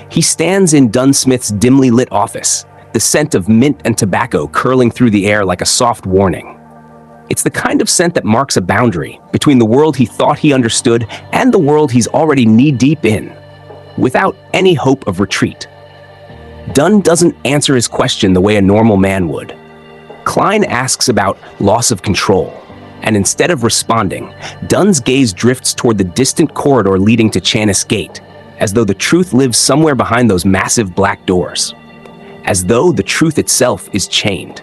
He stands in Dunsmith's dimly lit office, the scent of mint and tobacco curling through the air like a soft warning. It's the kind of scent that marks a boundary between the world he thought he understood and the world he's already knee-deep in, without any hope of retreat. Dunn doesn't answer his question the way a normal man would. Klein asks about loss of control, and instead of responding, Dunn's gaze drifts toward the distant corridor leading to Chanis Gate, as though the truth lives somewhere behind those massive black doors. As though the truth itself is chained.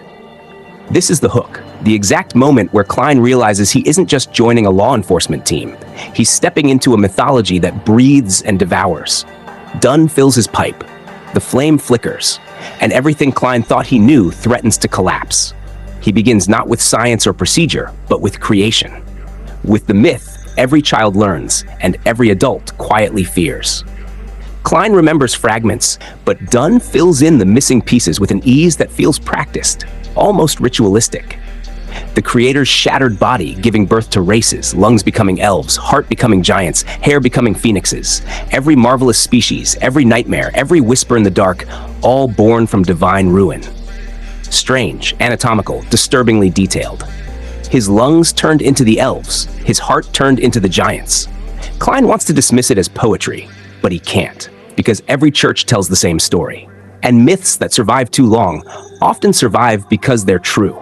This is the hook, the exact moment where Klein realizes he isn't just joining a law enforcement team. He's stepping into a mythology that breathes and devours. Dunn fills his pipe. The flame flickers, and everything Klein thought he knew threatens to collapse. He begins not with science or procedure, but with creation. With the myth, every child learns, and every adult quietly fears. Klein remembers fragments, but Dunn fills in the missing pieces with an ease that feels practiced, almost ritualistic. The creator's shattered body giving birth to races, lungs becoming elves, heart becoming giants, hair becoming phoenixes. Every marvelous species, every nightmare, every whisper in the dark, all born from divine ruin. Strange, anatomical, disturbingly detailed. His lungs turned into the elves, his heart turned into the giants. Klein wants to dismiss it as poetry, but he can't, because every church tells the same story. And myths that survive too long often survive because they're true.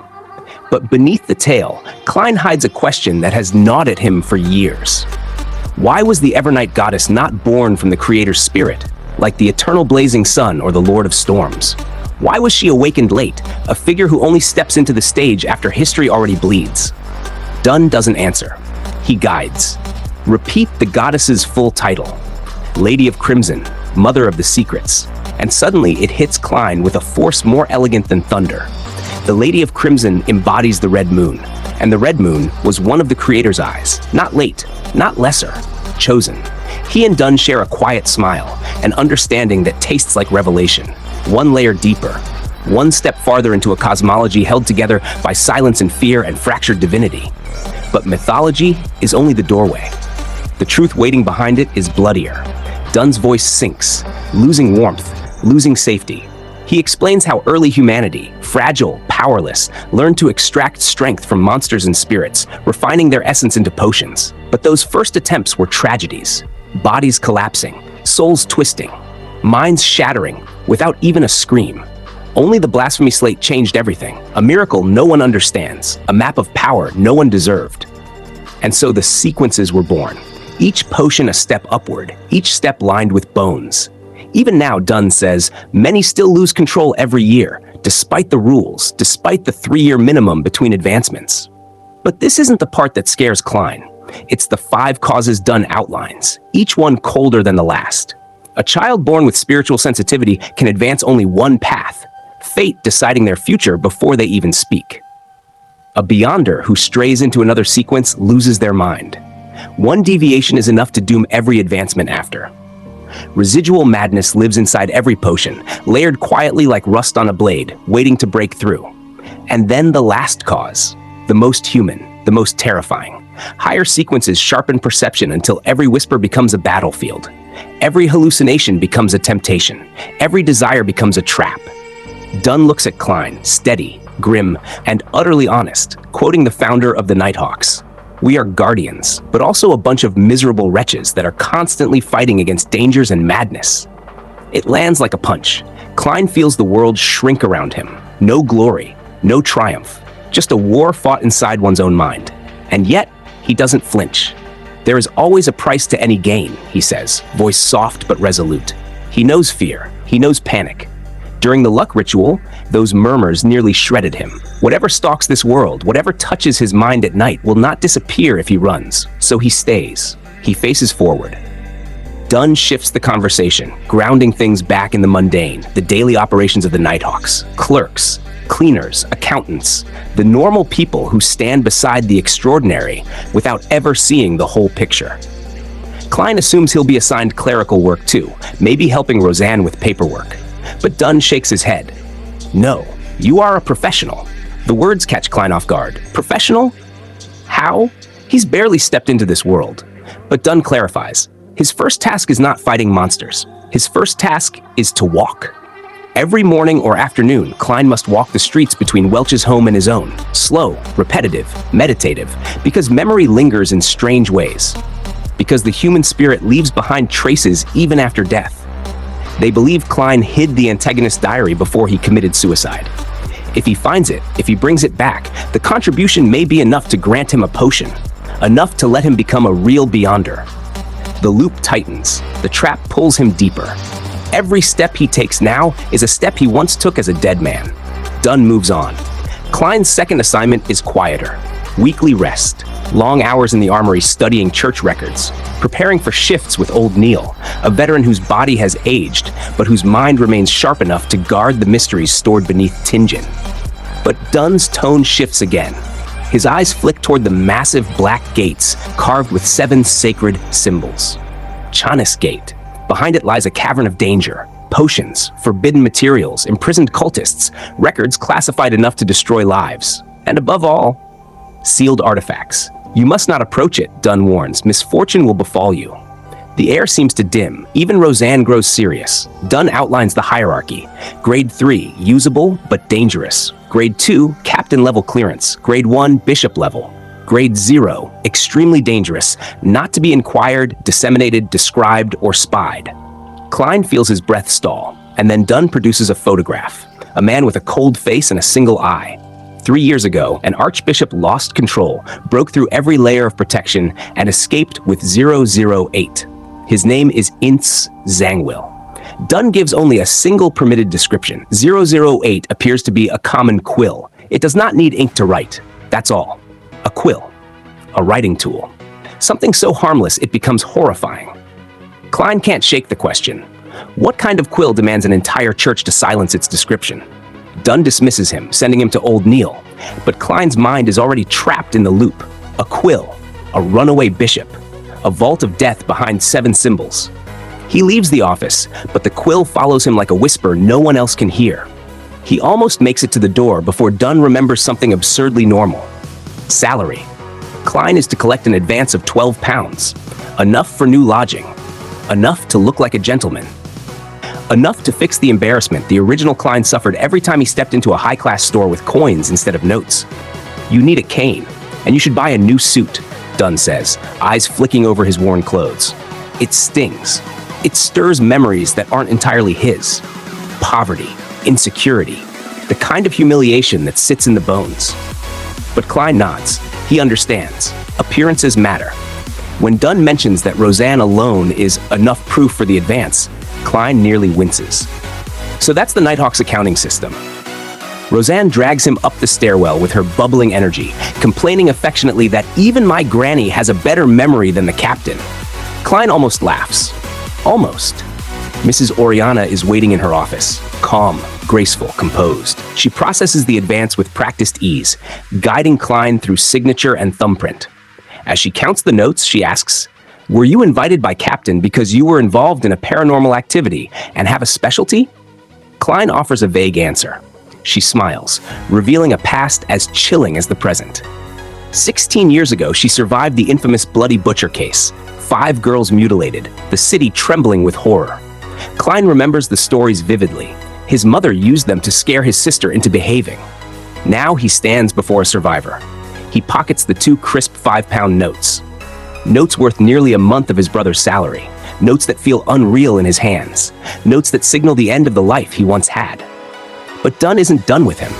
But beneath the tale, Klein hides a question that has gnawed at him for years. Why was the Evernight Goddess not born from the creator's spirit, like the eternal blazing sun or the Lord of Storms? Why was she awakened late, a figure who only steps into the stage after history already bleeds? Dunn doesn't answer. He guides. Repeat the goddess's full title. Lady of Crimson, Mother of the Secrets. And suddenly it hits Klein with a force more elegant than thunder. The Lady of Crimson embodies the red moon, and the red moon was one of the creator's eyes, not late, not lesser, chosen. He and Dunn share a quiet smile, an understanding that tastes like revelation, one layer deeper, one step farther into a cosmology held together by silence and fear and fractured divinity. But mythology is only the doorway. The truth waiting behind it is bloodier. Dunn's voice sinks, losing warmth, losing safety. He explains how early humanity, fragile, powerless, learned to extract strength from monsters and spirits, refining their essence into potions. But those first attempts were tragedies. Bodies collapsing, souls twisting, minds shattering, without even a scream. Only the blasphemy slate changed everything. A miracle no one understands, a map of power no one deserved. And so the sequences were born. Each potion a step upward, each step lined with bones. Even now, Dunn says, many still lose control every year, despite the rules, despite the 3-year minimum between advancements. But this isn't the part that scares Klein. It's the 5 causes Dunn outlines, each one colder than the last. A child born with spiritual sensitivity can advance only one path, fate deciding their future before they even speak. A beyonder who strays into another sequence loses their mind. One deviation is enough to doom every advancement after. Residual madness lives inside every potion, layered quietly like rust on a blade, waiting to break through. And then the last cause, the most human, the most terrifying. Higher sequences sharpen perception until every whisper becomes a battlefield. Every hallucination becomes a temptation. Every desire becomes a trap. Dunn looks at Klein, steady, grim, and utterly honest, quoting the founder of the Nighthawks. We are guardians, but also a bunch of miserable wretches that are constantly fighting against dangers and madness. It lands like a punch. Klein feels the world shrink around him. No glory, no triumph, just a war fought inside one's own mind. And yet, he doesn't flinch. There is always a price to any gain, he says, voice soft but resolute. He knows fear, he knows panic. During the luck ritual, those murmurs nearly shredded him. Whatever stalks this world, whatever touches his mind at night will not disappear if he runs. So he stays. He faces forward. Dunn shifts the conversation, grounding things back in the mundane, the daily operations of the Nighthawks, clerks, cleaners, accountants, the normal people who stand beside the extraordinary without ever seeing the whole picture. Klein assumes he'll be assigned clerical work too, maybe helping Roseanne with paperwork. But Dunn shakes his head. No, you are a professional. The words catch Klein off guard. Professional? How? He's barely stepped into this world. But Dunn clarifies. His first task is not fighting monsters. His first task is to walk. Every morning or afternoon, Klein must walk the streets between Welch's home and his own, slow, repetitive, meditative, because memory lingers in strange ways. Because the human spirit leaves behind traces even after death. They believe Klein hid the antagonist's diary before he committed suicide. If he finds it, if he brings it back, the contribution may be enough to grant him a potion, enough to let him become a real Beyonder. The loop tightens, the trap pulls him deeper. Every step he takes now is a step he once took as a dead man. Dunn moves on. Klein's second assignment is quieter. Weekly rest, long hours in the armory studying church records, preparing for shifts with old Neil, a veteran whose body has aged, but whose mind remains sharp enough to guard the mysteries stored beneath Tingen. But Dunn's tone shifts again. His eyes flick toward the massive black gates carved with 7 sacred symbols. Chanis Gate. Behind it lies a cavern of danger, potions, forbidden materials, imprisoned cultists, records classified enough to destroy lives, and above all, sealed artifacts. You must not approach it, Dunn warns. Misfortune will befall you. The air seems to dim. Even Roseanne grows serious. Dunn outlines the hierarchy. Grade 3, usable but dangerous. Grade 2, captain level clearance. Grade 1, bishop level. Grade 0, extremely dangerous, not to be inquired, disseminated, described, or spied. Klein feels his breath stall, and then Dunn produces a photograph. A man with a cold face and a single eye. 3 years ago, an archbishop lost control, broke through every layer of protection, and escaped with 008. His name is Ince Zangwill. Dunn gives only a single permitted description. 008 appears to be a common quill. It does not need ink to write. That's all. A quill. A writing tool. Something so harmless it becomes horrifying. Klein can't shake the question. What kind of quill demands an entire church to silence its description? Dunn dismisses him, sending him to old Neil. But Klein's mind is already trapped in the loop. A quill. A runaway bishop. A vault of death behind 7 symbols. He leaves the office, but the quill follows him like a whisper no one else can hear. He almost makes it to the door before Dunn remembers something absurdly normal. Salary. Klein is to collect an advance of 12 pounds. Enough for new lodging. Enough to look like a gentleman. Enough to fix the embarrassment the original Klein suffered every time he stepped into a high-class store with coins instead of notes. You need a cane, and you should buy a new suit, Dunn says, eyes flicking over his worn clothes. It stings. It stirs memories that aren't entirely his. Poverty, insecurity, the kind of humiliation that sits in the bones. But Klein nods. He understands. Appearances matter. When Dunn mentions that Roseanne alone is enough proof for the advance, Klein nearly winces. So that's the Nighthawks accounting system. Roseanne drags him up the stairwell with her bubbling energy, complaining affectionately that even my granny has a better memory than the captain. Klein almost laughs. Almost. Mrs. Oriana is waiting in her office, calm, graceful, composed. She processes the advance with practiced ease, guiding Klein through signature and thumbprint. As she counts the notes, she asks, "Were you invited by Captain because you were involved in a paranormal activity and have a specialty?" Klein offers a vague answer. She smiles, revealing a past as chilling as the present. 16 years ago, she survived the infamous Bloody Butcher case. 5 girls mutilated, the city trembling with horror. Klein remembers the stories vividly. His mother used them to scare his sister into behaving. Now he stands before a survivor. He pockets the 2 crisp 5-pound notes. Notes worth nearly a month of his brother's salary. Notes that feel unreal in his hands. Notes that signal the end of the life he once had. But Dunn isn't done with him.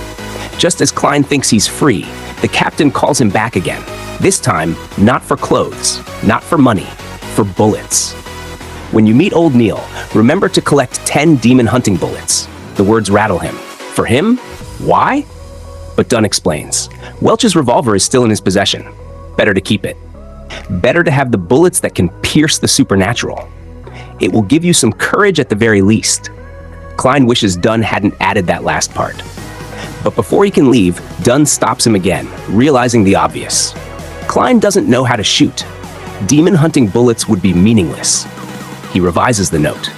Just as Klein thinks he's free, the captain calls him back again. This time, not for clothes, not for money, for bullets. When you meet old Neil, remember to collect 10 demon hunting bullets. The words rattle him. For him? Why? But Dunn explains. Welch's revolver is still in his possession. Better to keep it. Better to have the bullets that can pierce the supernatural. It will give you some courage at the very least. Klein wishes Dunn hadn't added that last part. But before he can leave, Dunn stops him again, realizing the obvious. Klein doesn't know how to shoot. Demon hunting bullets would be meaningless. He revises the note.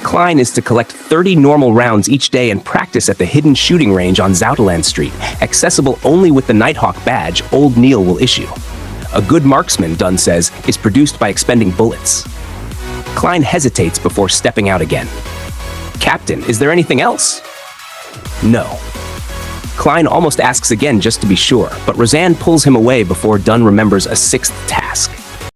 Klein is to collect 30 normal rounds each day and practice at the hidden shooting range on Zouteland Street, accessible only with the Nighthawk badge old Neil will issue. A good marksman, Dunn says, is produced by expending bullets. Klein hesitates before stepping out again. "Captain, is there anything else?" "No." Klein almost asks again just to be sure, but Roseanne pulls him away before Dunn remembers a sixth task.